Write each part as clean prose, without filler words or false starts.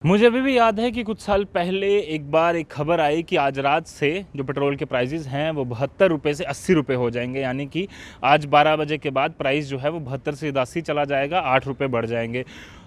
मुझे अभी भी याद है कि कुछ साल पहले एक बार एक खबर आई कि आज रात से जो पेट्रोल के प्राइसेस हैं वो 72 रुपये से 80 रुपये हो जाएंगे। यानी कि आज 12 बजे के बाद प्राइस जो है वो 72 से 80 चला जाएगा, 8 रुपये बढ़ जाएंगे।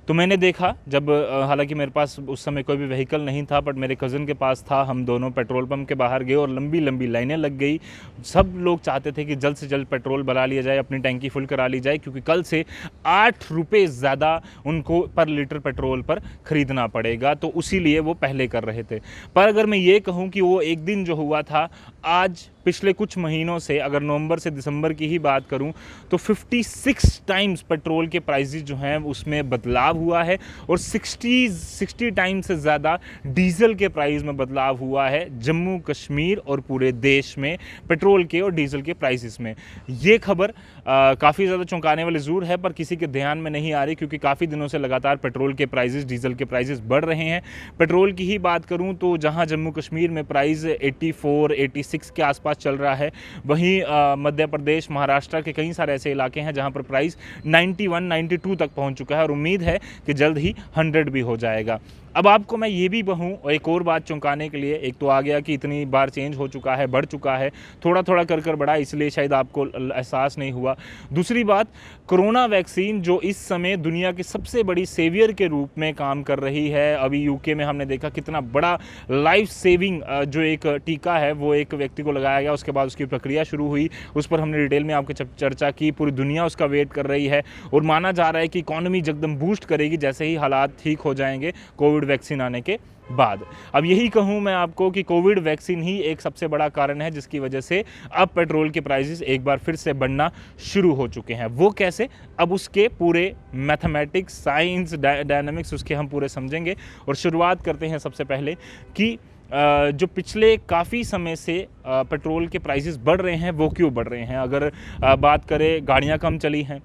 तो मैंने देखा जब हालांकि मेरे पास उस समय कोई भी व्हीकल नहीं था, बट मेरे कज़न के पास था। हम दोनों पेट्रोल पंप के बाहर गए और लंबी लंबी लाइनें लग गई। सब लोग चाहते थे कि जल्द से जल्द पेट्रोल भरा लिया जाए, अपनी टैंकी फुल करा ली जाए, क्योंकि कल से 8 रुपये ज़्यादा उनको पर लीटर पेट्रोल पर ख़रीदना पड़ेगा। तो उसी लिए वो पहले कर रहे थे। पर अगर मैं ये कहूँ कि वो एक दिन जो हुआ था, आज पिछले कुछ महीनों से, अगर नवंबर से दिसंबर की ही बात करूं, तो 56 टाइम्स पेट्रोल के प्राइसेस जो हैं उसमें बदलाव हुआ है और 60 टाइम्स से ज़्यादा डीजल के प्राइस में बदलाव हुआ है जम्मू कश्मीर और पूरे देश में पेट्रोल के और डीजल के प्राइसेस में। ये खबर काफ़ी ज़्यादा चौंकाने वाली ज़रूर है, पर किसी के ध्यान में नहीं आ रही, क्योंकि काफ़ी दिनों से लगातार पेट्रोल के प्राइसेस, डीजल के प्राइसेस बढ़ रहे हैं। पेट्रोल की ही बात करूँ तो जहाँ जम्मू कश्मीर में प्राइस 84, 86 के आसपास चल रहा है, वहीं मध्य प्रदेश, महाराष्ट्र के कई सारे ऐसे इलाके हैं जहां पर प्राइस 91, 92 तक पहुंच चुका है और उम्मीद है कि जल्द ही 100 भी हो जाएगा। अब आपको मैं ये भी कहूँ, और एक और बात चौंकाने के लिए, एक तो आ गया कि इतनी बार चेंज हो चुका है, बढ़ चुका है, थोड़ा थोड़ा कर बढ़ा, इसलिए शायद आपको एहसास नहीं हुआ। दूसरी बात, कोरोना वैक्सीन जो इस समय दुनिया की सबसे बड़ी सेवियर के रूप में काम कर रही है। अभी यूके में हमने देखा कितना बड़ा लाइफ सेविंग जो एक टीका है वो एक व्यक्ति को लगाया गया, उसके बाद उसकी प्रक्रिया शुरू हुई। उस पर हमने डिटेल में आपके चर्चा की। पूरी दुनिया उसका वेट कर रही है और माना जा रहा है कि इकॉनमी एकदम बूस्ट करेगी जैसे ही हालात ठीक हो जाएंगे कोविड वैक्सीन आने के बाद। अब यही कहूं मैं आपको कि कोविड वैक्सीन ही एक सबसे बड़ा कारण है जिसकी वजह से अब पेट्रोल के प्राइसेस एक बार फिर से बढ़ना शुरू हो चुके हैं। वो कैसे, अब उसके पूरे मैथमेटिक्स, साइंस, डायनामिक्स उसके हम पूरे समझेंगे। और शुरुआत करते हैं सबसे पहले कि जो पिछले काफ़ी समय से पेट्रोल के प्राइसेस बढ़ रहे हैं वो क्यों बढ़ रहे हैं। अगर बात करें, गाड़ियाँ कम चली हैं,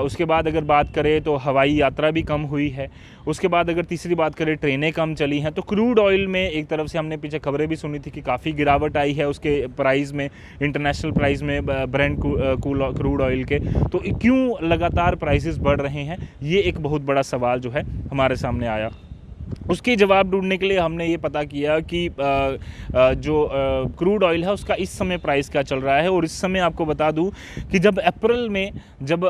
उसके बाद अगर बात करें तो हवाई यात्रा भी कम हुई है, उसके बाद अगर तीसरी बात करें ट्रेनें कम चली हैं, तो क्रूड ऑयल में एक तरफ से हमने पीछे खबरें भी सुनी थी कि काफ़ी गिरावट आई है उसके प्राइस में, इंटरनेशनल प्राइस में, ब्रेंट क्रूड ऑयल के। तो क्यों लगातार प्राइसेस बढ़ रहे हैं, ये एक बहुत बड़ा सवाल जो है हमारे सामने आया। उसके जवाब ढूंढने के लिए हमने ये पता किया कि जो क्रूड ऑयल है उसका इस समय प्राइस क्या चल रहा है। और इस समय आपको बता दूं कि जब अप्रैल में जब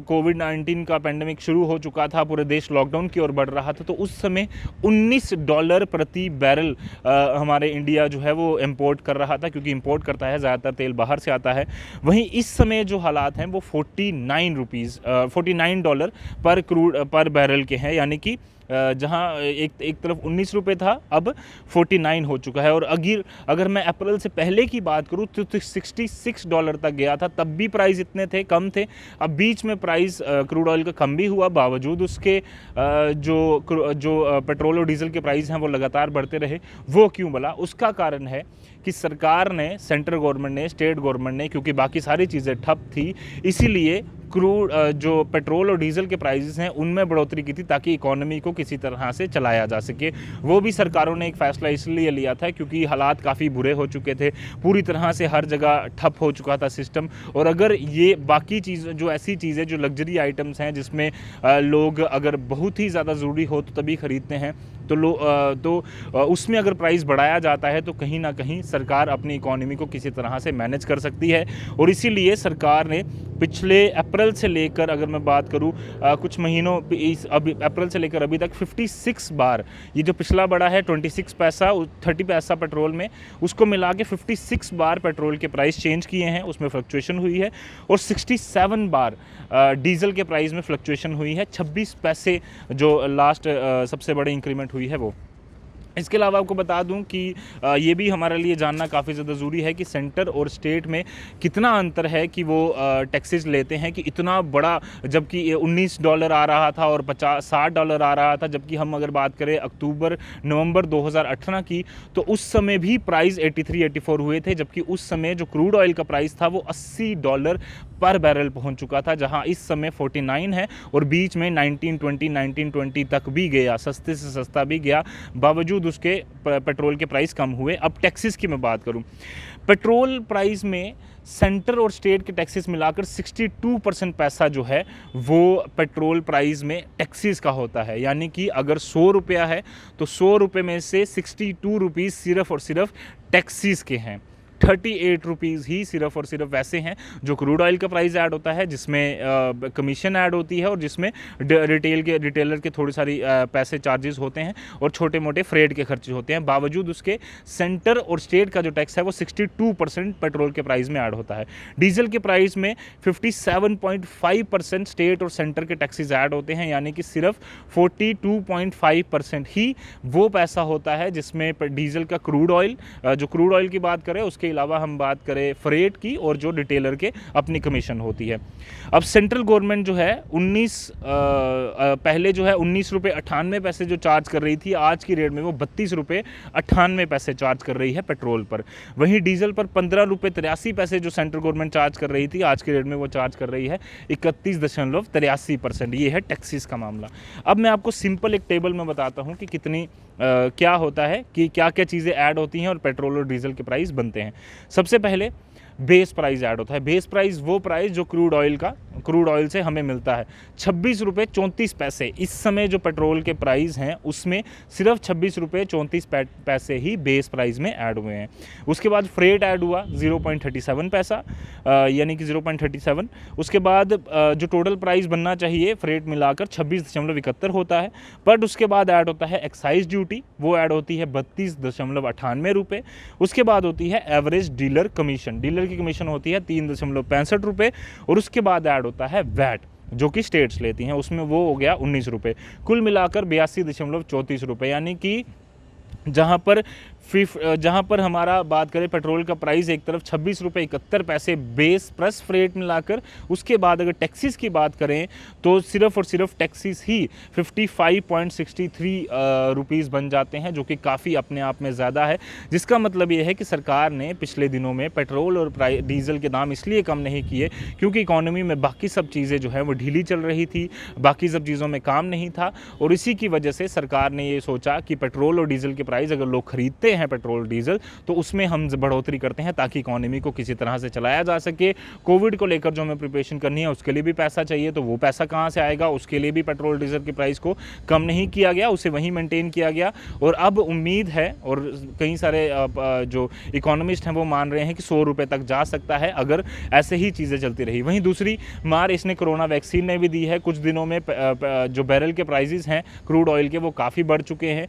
कोविड-19 का पेंडेमिक शुरू हो चुका था, पूरे देश लॉकडाउन की ओर बढ़ रहा था, तो उस समय $19 प्रति बैरल हमारे इंडिया जो है वो इंपोर्ट कर रहा था, क्योंकि इंपोर्ट करता है, ज़्यादातर तेल बाहर से आता है। वहीं इस समय जो हालात हैं वो $49 पर बैरल के हैं, यानी कि जहाँ एक तरफ 19 रुपये था, अब 49 हो चुका है। और अगर मैं अप्रैल से पहले की बात करूँ तो $66 तक गया था, तब भी प्राइस इतने थे, कम थे। अब बीच में प्राइस क्रूड ऑयल का कम भी हुआ, बावजूद उसके जो पेट्रोल और डीजल के प्राइस हैं वो लगातार बढ़ते रहे। वो क्यों बोला? उसका कारण है कि सरकार ने, सेंट्रल गवर्नमेंट ने, स्टेट गवर्नमेंट ने, क्योंकि बाकी सारी चीज़ें ठप थी, इसीलिए क्रूड जो पेट्रोल और डीजल के प्राइसेस हैं उनमें बढ़ोतरी की थी ताकि इकोनॉमी को किसी तरह से चलाया जा सके। वो भी सरकारों ने एक फ़ैसला इसलिए लिया था क्योंकि हालात काफ़ी बुरे हो चुके थे, पूरी तरह से हर जगह ठप हो चुका था सिस्टम। और अगर ये बाकी चीज़, जो ऐसी चीज़ें, जो लग्जरी आइटम्स हैं जिसमें लोग अगर बहुत ही ज़्यादा ज़रूरी हो तो तभी ख़रीदते हैं, तो उसमें अगर प्राइस बढ़ाया जाता है तो कहीं ना कहीं सरकार अपनी इकोनॉमी को किसी तरह से मैनेज कर सकती है। और इसीलिए सरकार ने पिछले अप्रैल से लेकर, अगर मैं बात करूं कुछ महीनों, अप्रैल से लेकर अभी तक 56 बार, ये जो पिछला बढ़ा है 26 पैसा, 30 पैसा पेट्रोल में, उसको मिला के 56 बार पेट्रोल के प्राइस चेंज किए हैं, उसमें फ्लक्चुएशन हुई है। और 67 बार डीजल के प्राइस में फ्लक्चुएशन हुई है। 26 पैसे जो लास्ट सबसे बड़ी इंक्रीमेंट हुई है वो। इसके अलावा आपको बता दूं कि ये भी हमारे लिए जानना काफ़ी ज़्यादा ज़रूरी है कि सेंटर और स्टेट में कितना अंतर है कि वो टैक्सेस लेते हैं, कि इतना बड़ा, जबकि $19 आ रहा था और $60 आ रहा था। जबकि हम अगर बात करें नवंबर 2018 की, तो उस समय भी प्राइस 83-84 हुए थे, जबकि उस समय जो क्रूड ऑयल का प्राइस था वो $80 पर बैरल पहुंच चुका था, जहां इस समय 49 है और बीच में 1920 तक भी गया, सस्ते से सस्ता भी गया। बावजूद बावजूद उसके पेट्रोल के प्राइस कम हुए। अब टैक्सेस की मैं बात करूं, पेट्रोल प्राइस में सेंटर और स्टेट के टैक्सेस मिलाकर 62% पैसा जो है वो पेट्रोल प्राइस में टैक्सेस का होता है। यानी कि अगर 100 रुपया है तो 100 रुपये में से 62 रुपीज़ सिर्फ और सिर्फ टैक्सेस के हैं। 38 रुपीज़ ही सिर्फ और सिर्फ वैसे हैं जो क्रूड ऑयल का प्राइस ऐड होता है, जिसमें कमीशन ऐड होती है और जिसमें रिटेलर के थोड़ी सारी पैसे चार्जेस होते हैं और छोटे मोटे फ्रेट के खर्चे होते हैं। बावजूद उसके सेंटर और स्टेट का जो टैक्स है वो 62% पेट्रोल के प्राइस में ऐड होता है। डीजल के प्राइस में 57.5% स्टेट और सेंटर के टैक्सेस ऐड होते हैं, यानी कि सिर्फ 42.5% ही वो पैसा होता है जिसमें डीजल का क्रूड ऑयल, जो क्रूड ऑयल की बात करें उसके अलावा हम बात करें फ्रेट की और जो रिटेलर के अपनी कमीशन होती है। अब सेंट्रल गवर्नमेंट जो है पहले जो है 19 रुपये 98 पैसे जो चार्ज कर रही थी, आज की रेट में वो 32 रुपये 98 पैसे चार्ज कर रही है पेट्रोल पर। वहीं डीजल पर 15 रुपये 83 पैसे जो सेंट्रल गवर्नमेंट चार्ज कर रही थी, आज की रेट में वो चार्ज कर रही है 31.83%। ये है टैक्सेस का मामला। अब मैं आपको सिंपल एक टेबल में बताता हूँ कि कितनी क्या होता है, कि क्या क्या चीज़ें ऐड होती हैं और पेट्रोल और डीजल के प्राइस बनते हैं। सबसे पहले बेस प्राइस ऐड होता है। बेस प्राइस वो प्राइस जो क्रूड ऑयल से हमें मिलता है, 26 रुपये 34 पैसे। इस समय जो पेट्रोल के प्राइस हैं उसमें सिर्फ 26 रुपये 34 पैसे ही बेस प्राइस में ऐड हुए हैं। उसके बाद फ्रेट ऐड हुआ 0.37 पैसा, यानी कि 0.37। उसके बाद जो टोटल प्राइस बनना चाहिए फ्रेट मिलाकर 26.71 होता है। बट उसके बाद ऐड होता है एक्साइज ड्यूटी, वो ऐड होती है 32.98 रुपये। उसके बाद होती है एवरेज डीलर कमीशन, डीलर की कमीशन होती है 3.65 रुपये। और उसके बाद ऐड होता है वैट जो कि स्टेट्स लेती हैं, उसमें वो हो गया 19 रुपये। कुल मिलाकर 82.34 रुपये, यानी कि जहाँ पर हमारा बात करें पेट्रोल का प्राइस एक तरफ 26 रुपये 71 पैसे बेस प्लस फ्रेट मिलाकर, उसके बाद अगर टैक्सीज की बात करें तो सिर्फ और सिर्फ टैक्सीज ही 55.63 रुपीज़ बन जाते हैं, जो कि काफ़ी अपने आप में ज़्यादा है। जिसका मतलब ये है कि सरकार ने पिछले दिनों में पेट्रोल और डीजल के दाम इसलिए कम नहीं किए क्योंकि इकोनॉमी में बाकी सब चीज़ें जो है वो ढीली चल रही थी, बाकी सब चीज़ों में काम नहीं था। और इसी की वजह से सरकार ने ये सोचा कि पेट्रोल और डीजल के प्राइस अगर लोग खरीदते हैं पेट्रोल डीजल तो उसमें हम बढ़ोतरी करते हैं ताकि इकोनॉमी को किसी तरह से चलाया जा सके। कोविड को लेकर जो हमें प्रिपरेशन करनी है उसके लिए भी पैसा चाहिए, तो वो पैसा कहाँ से आएगा, उसके लिए भी पेट्रोल डीजल के प्राइस को कम नहीं किया गया, उसे वहीं मेंटेन किया गया। और अब उम्मीद है, और कई सारे जो इकोनॉमिस्ट हैं वो मान रहे हैं कि 100 रुपये तक जा सकता है अगर ऐसे ही चीज़ें चलती रही। वहीं दूसरी मार इसने कोरोना वैक्सीन ने भी दी है। कुछ दिनों में जो बैरल के प्राइजेस हैं क्रूड ऑयल के वो काफ़ी बढ़ चुके हैं,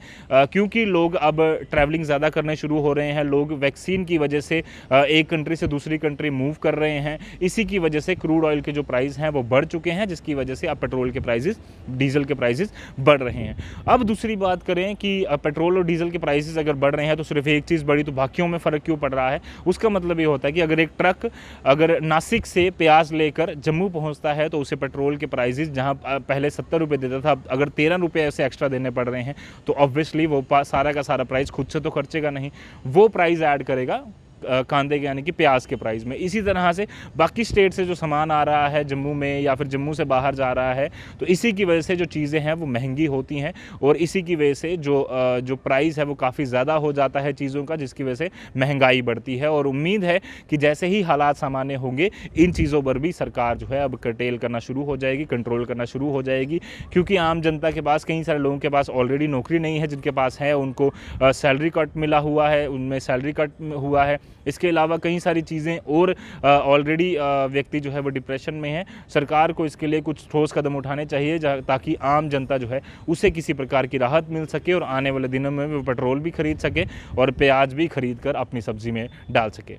क्योंकि लोग अब ट्रैवलिंग ज़्यादा करने शुरू हो रहे हैं, लोग वैक्सीन की वजह से एक कंट्री से दूसरी कंट्री मूव कर रहे हैं। इसी की वजह से क्रूड ऑयल के जो प्राइस हैं वो बढ़ चुके हैं, जिसकी वजह से अब पेट्रोल के प्राइसेस, डीजल के प्राइसेस बढ़ रहे हैं। अब दूसरी बात करें कि पेट्रोल और डीजल के प्राइसेस अगर बढ़ रहे हैं तो सिर्फ एक चीज़ बढ़ी तो बाकियों में फ़र्क क्यों पड़ रहा है। उसका मतलब ये होता है कि अगर एक ट्रक अगर नासिक से प्याज लेकर जम्मू पहुँचता है तो उसे पेट्रोल के प्राइसेस जहाँ पहले 70 रुपये देता था, अगर 13 रुपये ऐसे एक्स्ट्रा देने पड़ रहे हैं तो ऑब्वियसली वो सारा का सारा प्राइस खुद से तो खर्चेगा नहीं, वो प्राइस ऐड करेगा कांदे के यानी कि प्याज के प्राइस में। इसी तरह से बाकी स्टेट से जो सामान आ रहा है जम्मू में या फिर जम्मू से बाहर जा रहा है तो इसी की वजह से जो चीज़ें हैं वो महंगी होती हैं और इसी की वजह से जो प्राइस है वो काफ़ी ज़्यादा हो जाता है चीज़ों का, जिसकी वजह से महंगाई बढ़ती है। और उम्मीद है कि जैसे ही हालात सामान्य होंगे इन चीज़ों पर भी सरकार जो है अब कर्टेल करना शुरू हो जाएगी, कंट्रोल करना शुरू हो जाएगी, क्योंकि आम जनता के पास, कई सारे लोगों के पास ऑलरेडी नौकरी नहीं है, जिनके पास है उनको सैलरी कट मिला हुआ है, उनमें सैलरी कट हुआ है। इसके अलावा कई सारी चीज़ें और ऑलरेडी व्यक्ति जो है वो डिप्रेशन में है। सरकार को इसके लिए कुछ ठोस कदम उठाने चाहिए ताकि आम जनता जो है उसे किसी प्रकार की राहत मिल सके और आने वाले दिनों में वो पेट्रोल भी खरीद सके और प्याज भी खरीद कर अपनी सब्जी में डाल सके।